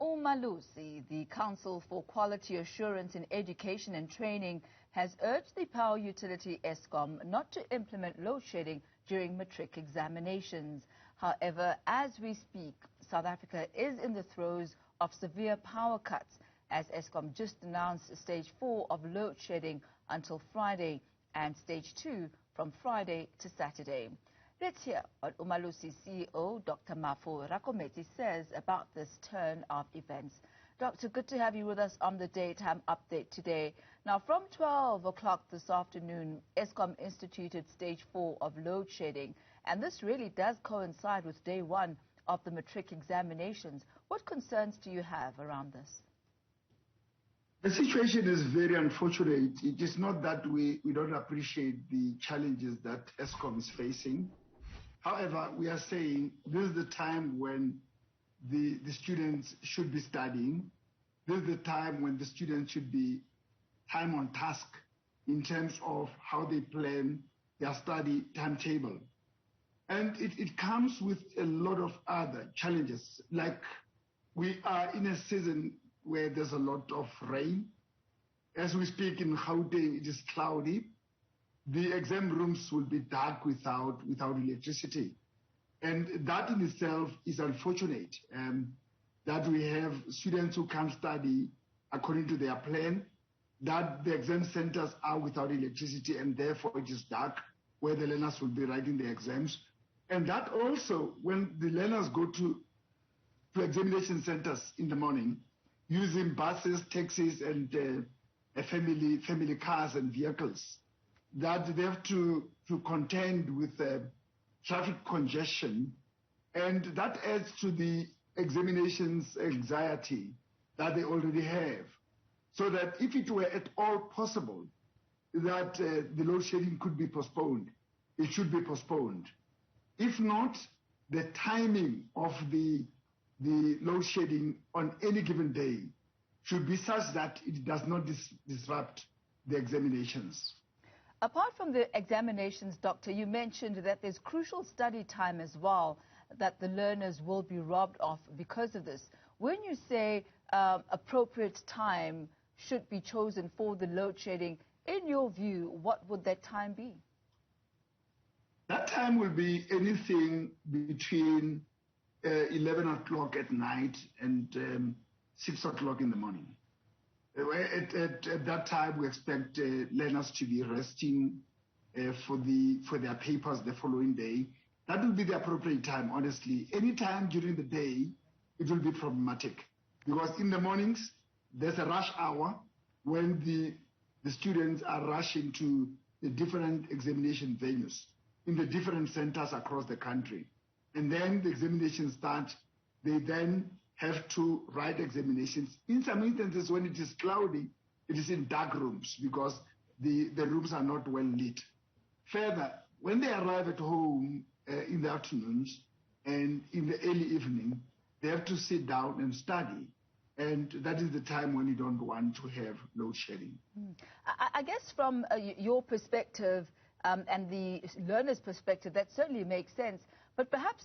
Umalusi, the Council for Quality Assurance in Education and Training, has urged the power utility Eskom not to implement load shedding during matric examinations. However, as we speak, South Africa is in the throes of severe power cuts, as Eskom just announced stage 4 of load shedding until Friday and stage 2 from Friday to Saturday. Let's hear what Umalusi CEO Dr. Mafu Rakometsi says about this turn of events. Doctor, good to have you with us on the daytime update today. Now, from 12 o'clock this afternoon, Eskom instituted stage 4 of load shedding, and this really does coincide with day 1 of the matric examinations. What concerns do you have around this? The situation is very unfortunate. It is not that we don't appreciate the challenges that Eskom is facing. However, we are saying this is the time when the students should be studying. This is the time when the students should be time on task in terms of how they plan their study timetable. And it comes with a lot of other challenges, like we are in a season where there's a lot of rain. As we speak in Gauteng, it is cloudy. The exam rooms will be dark without electricity. And that in itself is unfortunate, that we have students who can't study according to their plan, that the exam centers are without electricity and therefore it is dark where the learners will be writing their exams. And that also, when the learners go to examination centers in the morning, using buses, taxis, and family cars and vehicles, that they have to contend with traffic congestion, and that adds to the examinations anxiety that they already have. So that if it were at all possible that the load shedding could be postponed, it should be postponed. If not, the timing of the load shedding on any given day should be such that it does not disrupt the examinations. Apart from the examinations, Doctor, you mentioned that there's crucial study time as well that the learners will be robbed of because of this. When you say appropriate time should be chosen for the load shedding, in your view, what would that time be? That time will be anything between 11 o'clock at night and 6 o'clock in the morning. At that time, we expect learners to be resting for their papers the following day. That will be the appropriate time, honestly. Any time during the day, it will be problematic. Because in the mornings, there's a rush hour when the students are rushing to the different examination venues in the different centers across the country. And then the examinations start. They then have to write examinations. In some instances, when it is cloudy, it is in dark rooms because the rooms are not well lit. Further, when they arrive at home in the afternoons and in the early evening, they have to sit down and study. And that is the time when you don't want to have load shedding. I guess from your perspective and the learner's perspective, that certainly makes sense. But perhaps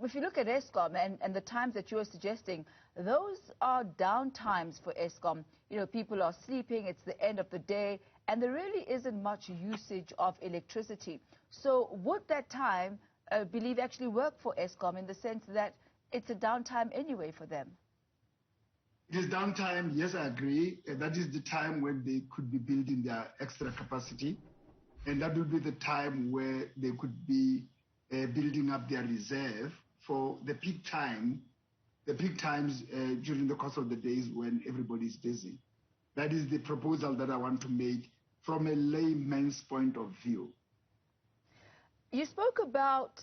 if you look at Eskom and the times that you're suggesting, those are down times for Eskom. You know, people are sleeping, it's the end of the day, and there really isn't much usage of electricity. So would that time, believe, actually work for Eskom in the sense that it's a downtime anyway for them? It is downtime, yes, I agree. That is the time when they could be building their extra capacity. And that would be the time where they could be building up their reserve for the peak times during the course of the days when everybody is busy. That is the proposal that I want to make from a layman's point of view. You spoke about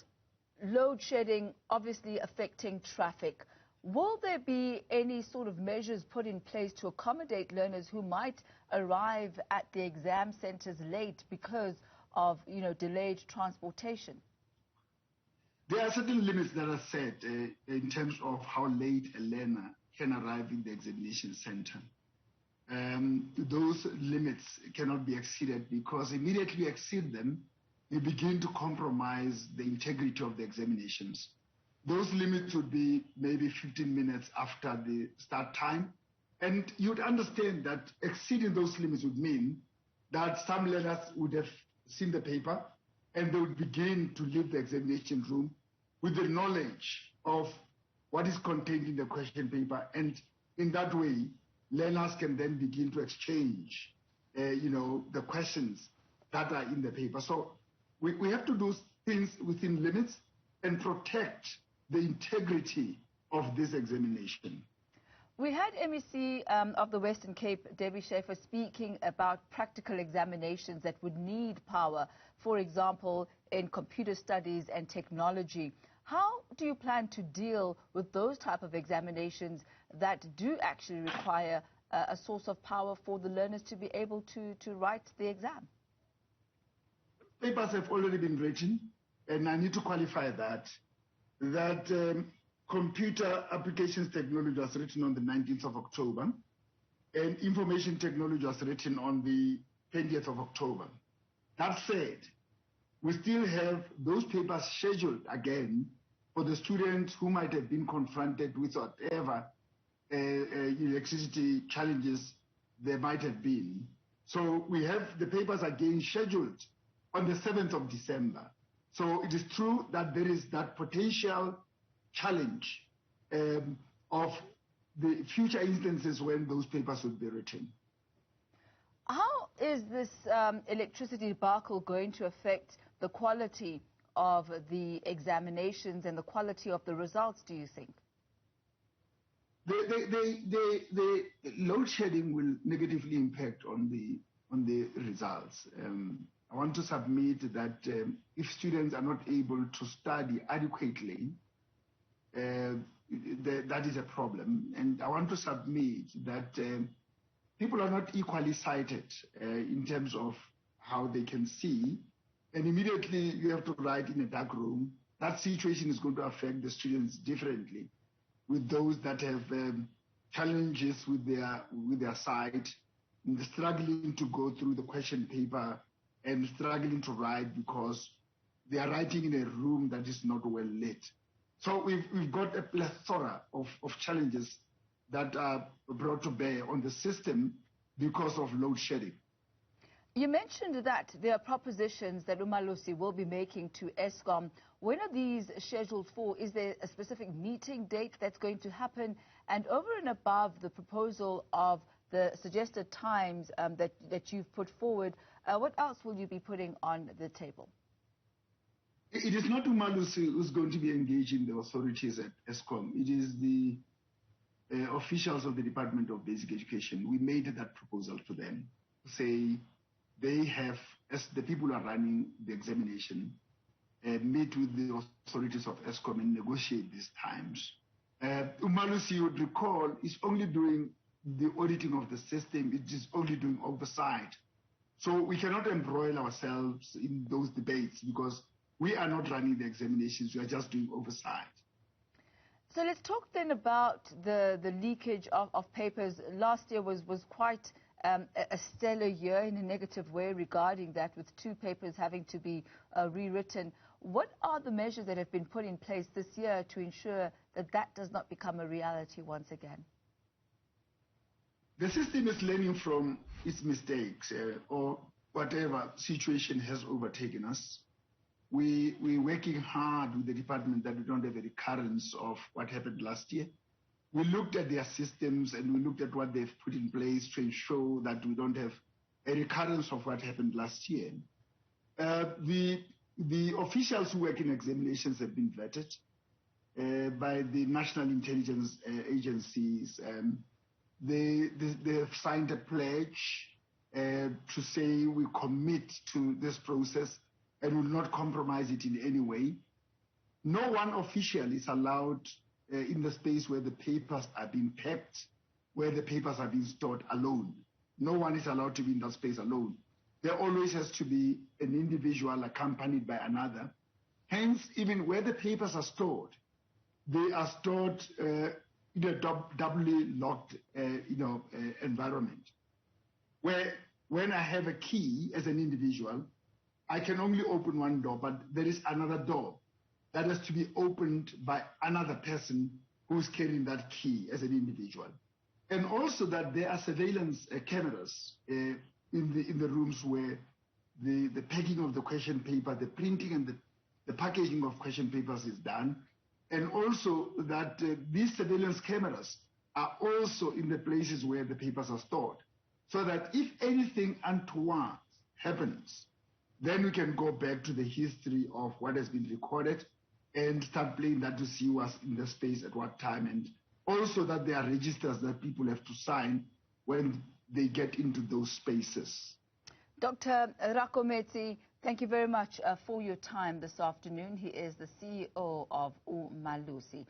load shedding obviously affecting traffic. Will there be any sort of measures put in place to accommodate learners who might arrive at the exam centers late because of, delayed transportation? There are certain limits that are set in terms of how late a learner can arrive in the examination center. Those limits cannot be exceeded because immediately you exceed them, you begin to compromise the integrity of the examinations. those limits would be maybe 15 minutes after the start time. And you'd understand that exceeding those limits would mean that some learners would have seen the paper and they would begin to leave the examination room with the knowledge of what is contained in the question paper. And in that way, learners can then begin to exchange, the questions that are in the paper. So we have to do things within limits and protect the integrity of this examination. We had MEC of the Western Cape, Debbie Schaefer, speaking about practical examinations that would need power, for example, in computer studies and technology. How do you plan to deal with those type of examinations that do actually require a source of power for the learners to be able to write the exam? Papers have already been written, and I need to qualify that computer applications technology was written on the 19th of October, and information technology was written on the 20th of October. That said, we still have those papers scheduled again for the students who might have been confronted with whatever electricity challenges there might have been. So we have the papers again scheduled on the 7th of December. So it is true that there is that potential challenge of the future instances when those papers would be written. How is this electricity debacle going to affect the quality of the examinations and the quality of the results, do you think? The load shedding will negatively impact on the results. I want to submit that if students are not able to study adequately, that is a problem. And I want to submit that people are not equally sighted in terms of how they can see. And immediately you have to write in a dark room. That situation is going to affect the students differently, with those that have challenges with their sight, and struggling to go through the question paper and struggling to write because they are writing in a room that is not well lit. So we've got a plethora of challenges that are brought to bear on the system because of load shedding. You mentioned that there are propositions that Umalusi will be making to Eskom. When are these scheduled for? Is there a specific meeting date that's going to happen? And over and above the proposal of the suggested times that you've put forward, what else will you be putting on the table? It is not Umalusi who's going to be engaging the authorities at Eskom. It is the officials of the Department of Basic Education. We made that proposal to them to say they have, as the people are running the examination, meet with the authorities of Eskom and negotiate these times. Umalusi, you would recall, is only doing the auditing of the system. It is only doing oversight. So we cannot embroil ourselves in those debates because we are not running the examinations. We are just doing oversight. So let's talk then about the leakage of papers. Last year was quite a stellar year in a negative way regarding that, with 2 papers having to be rewritten. What are the measures that have been put in place this year to ensure that that does not become a reality once again? The system is learning from its mistakes or whatever situation has overtaken us. We're working hard with the department that we don't have a recurrence of what happened last year. We looked at their systems and we looked at what they've put in place to ensure that we don't have a recurrence of what happened last year. The officials who work in examinations have been vetted by the national intelligence agencies. They have signed a pledge to say we commit to this process and will not compromise it in any way. No one official is allowed in the space where the papers are being kept, where the papers are being stored alone. No one is allowed to be in that space alone. There always has to be an individual accompanied by another. Hence, even where the papers are stored, they are stored in a doubly locked environment, where when I have a key as an individual, I can only open one door, but there is another door that has to be opened by another person who's carrying that key as an individual. And also that there are surveillance cameras in the rooms where the packing of the question paper, the printing and the packaging of question papers is done. And also that these surveillance cameras are also in the places where the papers are stored. So that if anything untoward happens, then we can go back to the history of what has been recorded and start playing that to see who was in the space at what time. And also that there are registers that people have to sign when they get into those spaces. Dr. Rakometsi, thank you very much for your time this afternoon. He is the CEO of Umalusi.